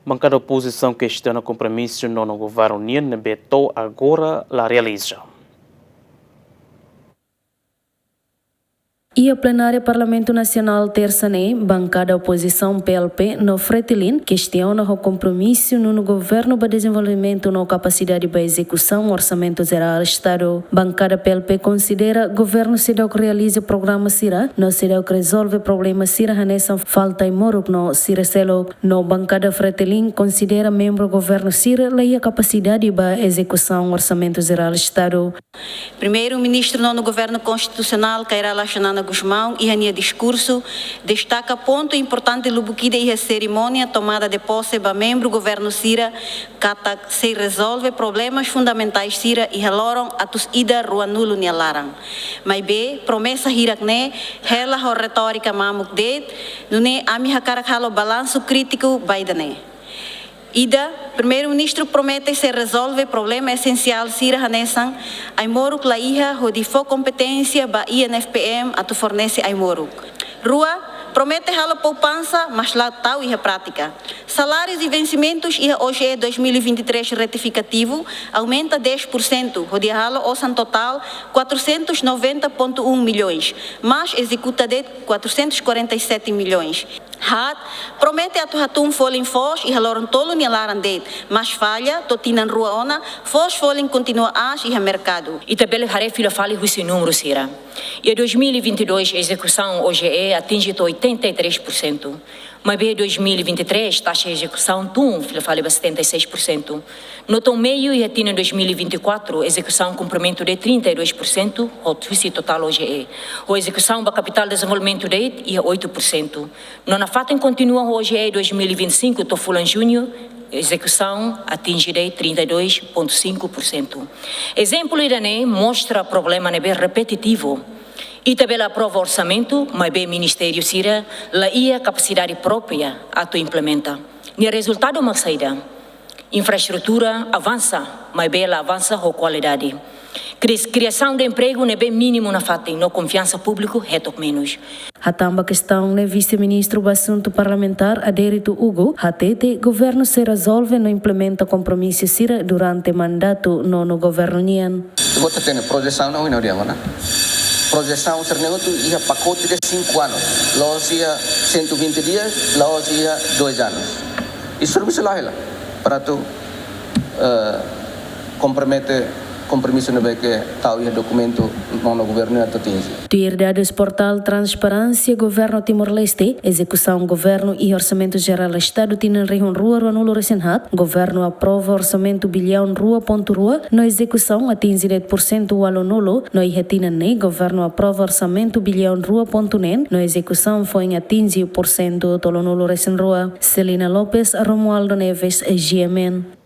Bancada oposição questiona compromisso no governo União vetou agora la realiza. E a plenária Parlamento Nacional terça-ne, bancada oposição PLP no Fretilin, questiona o compromisso no governo para desenvolvimento na capacidade para execução orçamento geral do Estado. Bancada PLP considera governo cidadão que realiza programa CIRA, no cidadão que resolve problema CIRA nessa falta em moruk no CIRA Celo. No bancada Fretilin considera membro governo CIRA lei a capacidade para execução orçamento geral do Estado. Primeiro-ministro no governo constitucional, Kaira Lachanana Guzmão, e em discurso, destaca ponto importante lubuquida e a cerimônia tomada de posse para membro governo CIRA, que se resolve problemas fundamentais CIRA e reloram a tus ida ruanulo nialaram. Mas B, promessa hirakne, hela ho retórica mamuk det, nune ami hakarak halo balanço crítico baidane. Ida, primeiro-ministro promete se resolve problema essencial Sira Hanesan, Aimoruk la iha hodifo competência ba INFPM a tu fornece Aimoruk. Rua, promete hala poupança, mas lá tal iha prática. Salários e vencimentos iha hoje 2023 retificativo aumenta 10%, rodia hala osan total 490,1 milhões, mas executa de 447 milhões. Hat promete a tu hatum folin fos e haloron tolo ni larandet, mas falha totinan rua ona fos folin continua as e mercado. E tabela harefila fali husi número sira. E 2022 a execução OGE atinge 83%. Mas em 2023 taxa de execução tum fala 76%. No tom meio e atina 2024 execução cumprimento de 32%, o total OGE. A execução da capital de desenvolvimento de é 8%. Na fato continua o OGE 2025 to fulan junho execução atinge 32,5%. Exemplo irane mostra problema bem repetitivo. E também aprova orçamento, mas bem Ministério Sira, lá ia capacidade própria a tu implementa. E o resultado uma saída. Infraestrutura avança, mas bem ela avança com qualidade. Criação de emprego é bem mínimo na FATEM, no confiança pública é menos. Hatamba questão ne vice-ministro do assunto parlamentar Adérito Hugo, hatete governo se resolve no implementa compromisso Sira durante mandato no governo Nian. Você tem projeção não é mana? Projeção sernego tu ia pacote de 5 anos, los ia 120 dias, los ia 2 anos. Isso não se lá para tu compromisso no que tal ia documento no governo atinge. Tuir dados portal Transparência Governo Timor-Leste, execução governo e orçamento geral Estado tinan rihon rua nulo resenhat, governo aprova orçamento bilhão rua, no execução atinge 10% o alo nulo, no ihetinan ne governo aprova orçamento bilhão rua.nen, no execução foi atinge 1% tolo nulo resen rua. Celina Lopes, Romualdo Neves, GMN.